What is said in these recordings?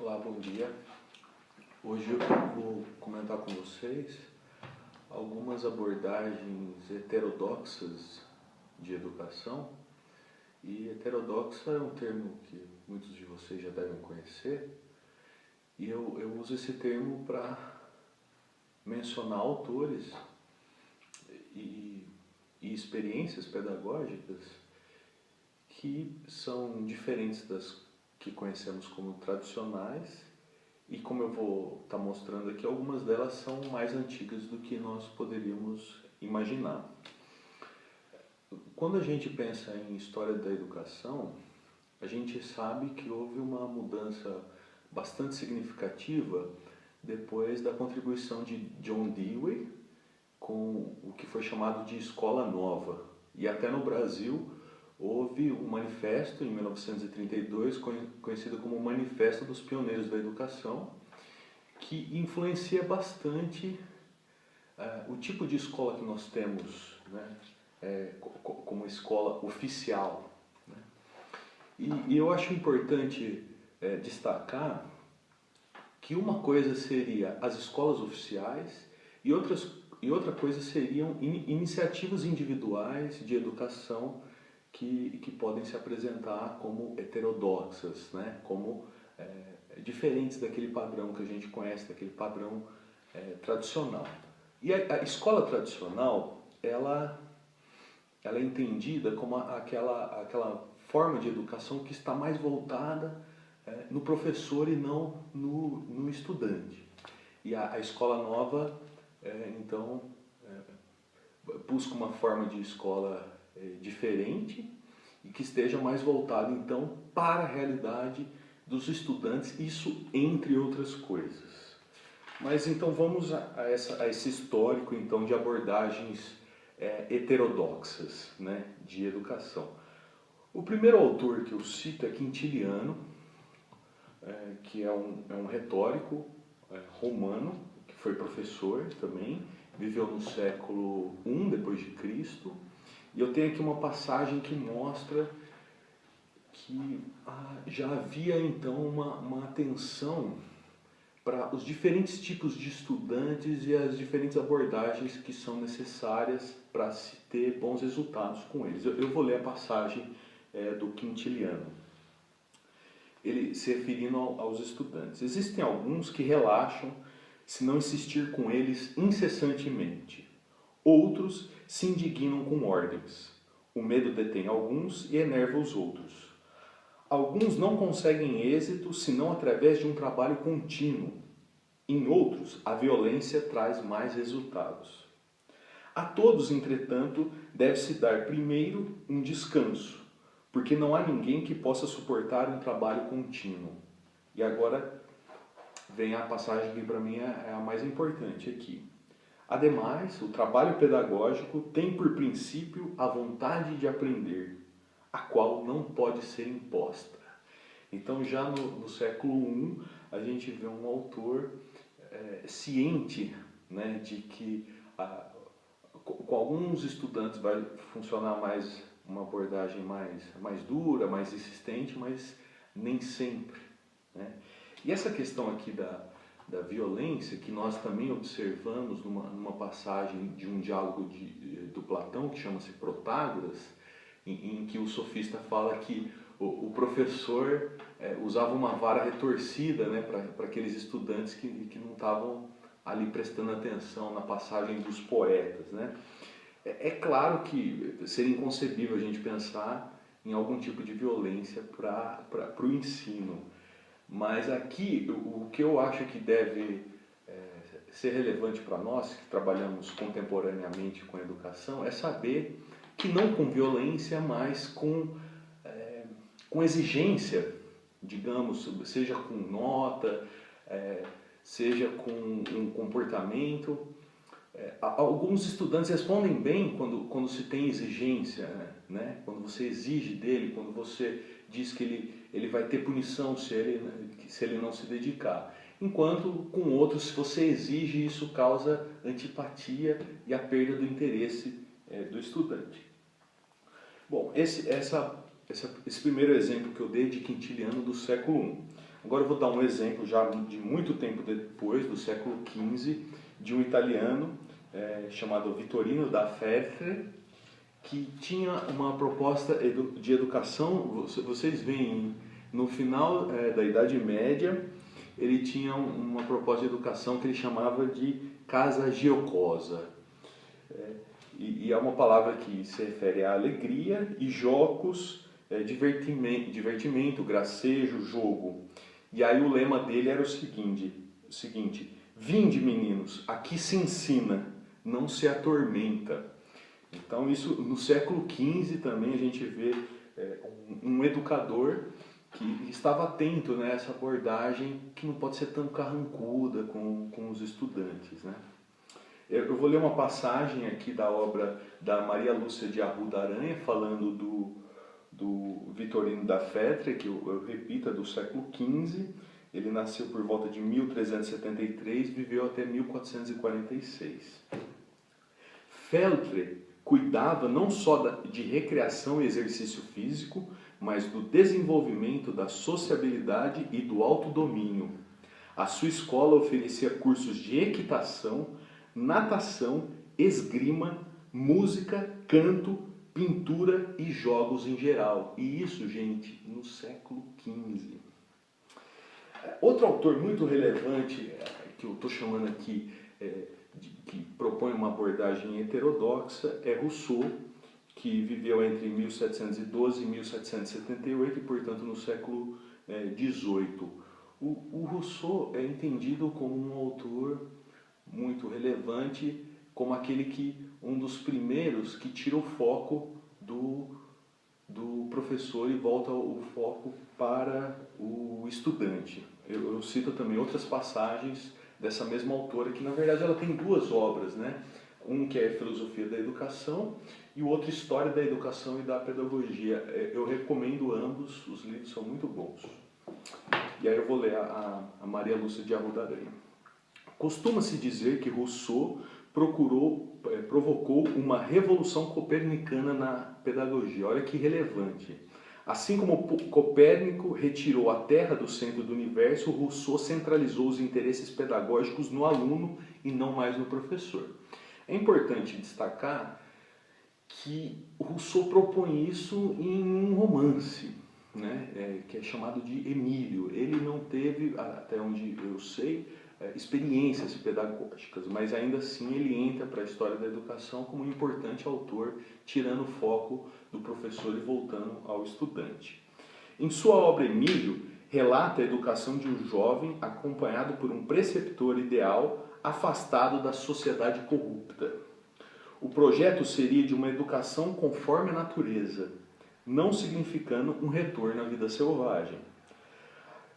Olá, bom dia. Hoje eu vou comentar com vocês algumas abordagens heterodoxas de educação. E heterodoxa é um termo que muitos de vocês já devem conhecer. E eu uso esse termo para mencionar autores e experiências pedagógicas que são diferentes das que conhecemos como tradicionais, e como eu vou estar mostrando aqui, algumas delas são mais antigas do que nós poderíamos imaginar. Quando a gente pensa em história da educação, a gente sabe que houve uma mudança bastante significativa depois da contribuição de John Dewey com o que foi chamado de Escola Nova. E até no Brasil houve um manifesto em 1932, conhecido como Manifesto dos Pioneiros da Educação, que influencia bastante o tipo de escola que nós temos, né, como escola oficial. Né? E eu acho importante destacar que uma coisa seria as escolas oficiais e outra coisa seriam iniciativas individuais de educação que podem se apresentar como heterodoxas, né? Como diferentes daquele padrão que a gente conhece, daquele padrão tradicional. E a escola tradicional, ela é entendida como aquela forma de educação que está mais voltada no professor e não no estudante. E a escola nova, então, busca uma forma de escola diferente e que esteja mais voltado então para a realidade dos estudantes, isso entre outras coisas. Mas então vamos a esse histórico então de abordagens heterodoxas, né, de educação. O primeiro autor que eu cito é Quintiliano, que é um retórico romano, que foi professor também, viveu no século I depois de Cristo. E eu tenho aqui uma passagem que mostra que já havia então uma atenção para os diferentes tipos de estudantes e as diferentes abordagens que são necessárias para se ter bons resultados com eles. Eu vou ler a passagem do Quintiliano, ele se referindo aos estudantes. Existem alguns que relaxam se não insistir com eles incessantemente. Outros se indignam com ordens. O medo detém alguns e enerva os outros. Alguns não conseguem êxito senão através de um trabalho contínuo. Em outros, a violência traz mais resultados. A todos, entretanto, deve-se dar primeiro um descanso, porque não há ninguém que possa suportar um trabalho contínuo. E agora vem a passagem que para mim é a mais importante aqui. Ademais, o trabalho pedagógico tem por princípio a vontade de aprender, a qual não pode ser imposta. Então, já no século I, a gente vê um autor ciente, né, de que com alguns estudantes vai funcionar mais uma abordagem mais dura, mais insistente, mas nem sempre. Né? E essa questão aqui da violência, que nós também observamos numa passagem de um diálogo do Platão, que chama-se Protágoras, em que o sofista fala que o professor usava uma vara retorcida, né, para aqueles estudantes que não estavam ali prestando atenção na passagem dos poetas. Né? É claro que seria inconcebível a gente pensar em algum tipo de violência para o ensino. Mas aqui, o que eu acho que deve ser relevante para nós, que trabalhamos contemporaneamente com a educação, é saber que não com violência, mas com exigência, digamos, seja com nota, seja com um comportamento. Alguns estudantes respondem bem quando se tem exigência, né? Quando você exige dele, quando você diz que ele vai ter punição se ele não se dedicar. Enquanto com outros, se você exige, isso causa antipatia e a perda do interesse do estudante. Bom, esse primeiro exemplo que eu dei de Quintiliano do século I. Agora eu vou dar um exemplo já de muito tempo depois, do século XV, de um italiano chamado Vittorino da Feltre, que tinha uma proposta de educação. Vocês veem, no final da Idade Média, ele tinha uma proposta de educação que ele chamava de casa giocosa. E é uma palavra que se refere à alegria e jocos, divertimento, gracejo, jogo. E aí o lema dele era o seguinte: vinde meninos, aqui se ensina, não se atormenta. Então isso no século XV também a gente vê um educador que estava atento, né, a essa abordagem que não pode ser tão carrancuda com os estudantes, né? Eu vou ler uma passagem aqui da obra da Maria Lúcia de Arruda Aranha, falando do Vittorino da Feltre, que eu repito, é do século XV. Ele nasceu por volta de 1373, viveu até 1446. Feltre cuidava não só de recreação e exercício físico, mas do desenvolvimento da sociabilidade e do autodomínio. A sua escola oferecia cursos de equitação, natação, esgrima, música, canto, pintura e jogos em geral. E isso, gente, no século XV. Outro autor muito relevante, que eu estou chamando aqui, que propõe uma abordagem heterodoxa, é Rousseau, que viveu entre 1712 e 1778 e, portanto, no século XVIII. O Rousseau é entendido como um autor muito relevante, como um dos primeiros que tira o foco do professor e volta o foco para o estudante. Eu cito também outras passagens dessa mesma autora, que na verdade ela tem duas obras, né? Um que é Filosofia da Educação e o outro História da Educação e da Pedagogia. Eu recomendo ambos, os livros são muito bons. E aí eu vou ler a Maria Lúcia de Arruda Aranha. Costuma-se dizer que Rousseau provocou uma revolução copernicana na pedagogia. Olha que relevante. Assim como Copérnico retirou a Terra do centro do universo, Rousseau centralizou os interesses pedagógicos no aluno e não mais no professor. É importante destacar que Rousseau propõe isso em um romance, né, que é chamado de Emílio. Ele não teve, até onde eu sei, experiências pedagógicas, mas ainda assim ele entra para a história da educação como um importante autor, tirando o foco do professor e voltando ao estudante. Em sua obra Emílio, relata a educação de um jovem acompanhado por um preceptor ideal afastado da sociedade corrupta. O projeto seria de uma educação conforme a natureza, não significando um retorno à vida selvagem.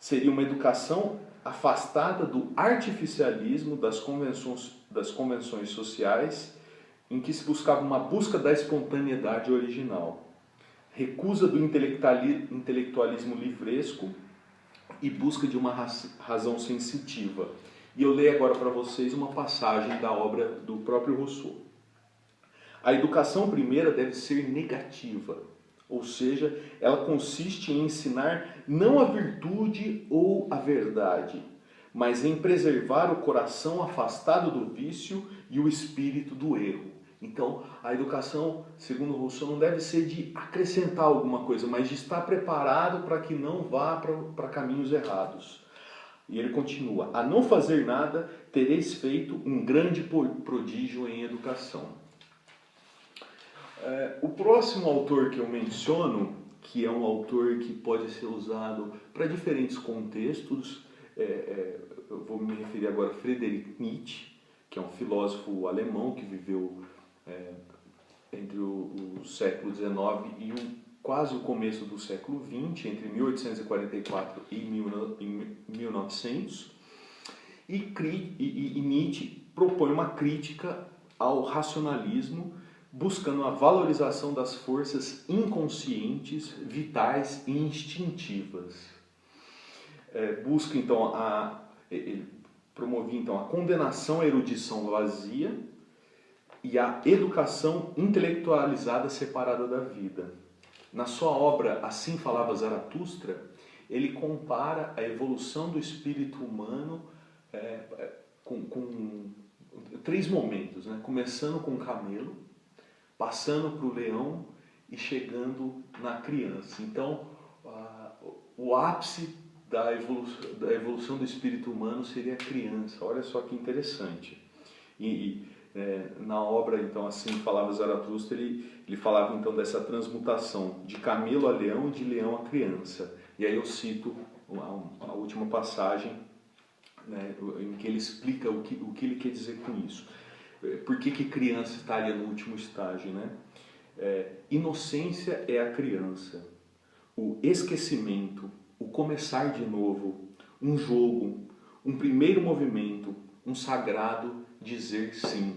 Seria uma educação afastada do artificialismo das convenções sociais, em que se buscava uma busca da espontaneidade original, recusa do intelectualismo livresco e busca de uma razão sensitiva. E eu leio agora para vocês uma passagem da obra do próprio Rousseau. A educação primeira deve ser negativa, ou seja, ela consiste em ensinar não a virtude ou a verdade, mas em preservar o coração afastado do vício e o espírito do erro. Então, a educação, segundo Rousseau, não deve ser de acrescentar alguma coisa, mas de estar preparado para que não vá para caminhos errados. E ele continua: a não fazer nada, tereis feito um grande prodígio em educação. O próximo autor que eu menciono, que é um autor que pode ser usado para diferentes contextos, eu vou me referir agora a Friedrich Nietzsche, que é um filósofo alemão que viveu entre o século XIX e quase o começo do século XX, entre 1844 e 1900. E Nietzsche propõe uma crítica ao racionalismo, buscando a valorização das forças inconscientes, vitais e instintivas. Ele promovia então a condenação à erudição vazia e a educação intelectualizada separada da vida. Na sua obra Assim Falava Zaratustra, ele compara a evolução do espírito humano com 3 momentos, né? Começando com o camelo, passando para o leão e chegando na criança. Então, o ápice da evolução do espírito humano seria a criança. Olha só que interessante. Na obra, então, Assim Falava Zaratustra, ele falava então dessa transmutação de camelo a leão e de leão a criança. E aí eu cito a última passagem, né, em que ele explica o que ele quer dizer com isso. Por que criança estaria no último estágio, né? Inocência é a criança, o esquecimento, o começar de novo, um jogo, um primeiro movimento, um sagrado dizer sim.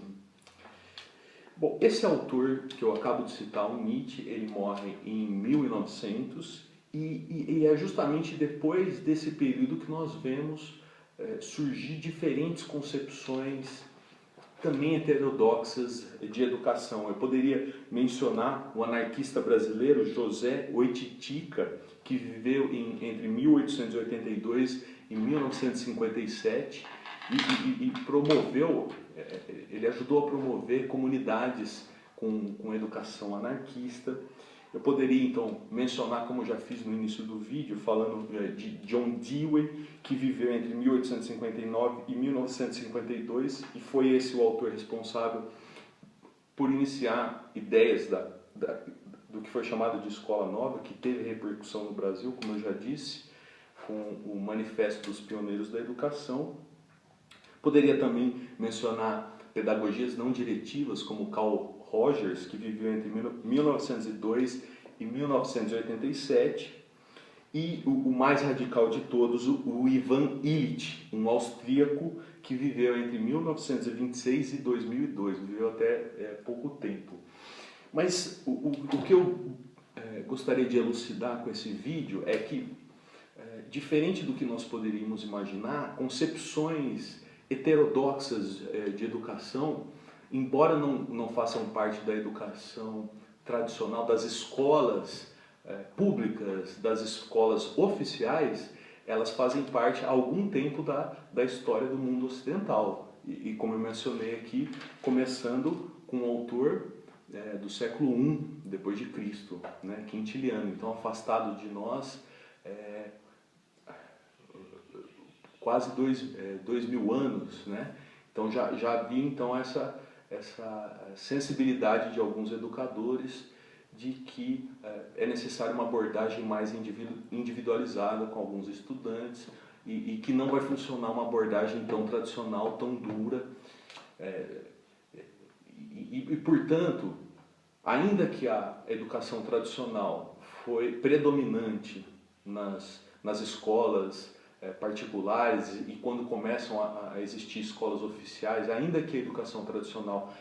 Bom, esse autor que eu acabo de citar, o Nietzsche, ele morre em 1900 e é justamente depois desse período que nós vemos surgir diferentes concepções também heterodoxas de educação. Eu poderia mencionar o anarquista brasileiro José Oititica, que viveu entre 1882 e 1957 e promoveu, ele ajudou a promover comunidades com educação anarquista. Eu poderia então mencionar, como já fiz no início do vídeo, falando de John Dewey, que viveu entre 1859 e 1952 e foi esse o autor responsável por iniciar ideias do que foi chamado de Escola Nova, que teve repercussão no Brasil, como eu já disse, com o Manifesto dos Pioneiros da Educação. Poderia também mencionar pedagogias não diretivas, como Carl Rogers, que viveu entre 1902 e 1987, e o mais radical de todos, o Ivan Illich, um austríaco que viveu entre 1926 e 2002, viveu até pouco tempo. Mas o que eu gostaria de elucidar com esse vídeo é que, diferente do que nós poderíamos imaginar, concepções heterodoxas de educação, embora não façam parte da educação tradicional, das escolas públicas, das escolas oficiais, elas fazem parte há algum tempo da história do mundo ocidental. E como eu mencionei aqui, começando com um autor do século I depois de Cristo, né, Quintiliano. Então, afastado de nós quase 2000 anos, né? Então já havia então essa sensibilidade de alguns educadores de que é necessária uma abordagem mais individualizada com alguns estudantes e que não vai funcionar uma abordagem tão tradicional, tão dura. Portanto, ainda que a educação tradicional foi predominante nas escolas particulares e quando começam a existir escolas oficiais, ainda que a educação tradicional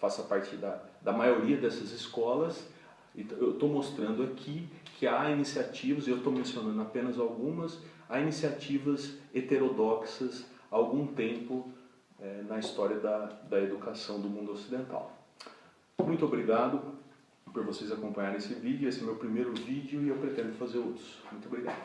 faça parte da maioria dessas escolas, eu estou mostrando aqui que há iniciativas, e eu estou mencionando apenas algumas, há iniciativas heterodoxas há algum tempo na história da educação do mundo ocidental. Muito obrigado por vocês acompanharem esse vídeo. Esse é meu primeiro vídeo e eu pretendo fazer outros. Muito obrigado.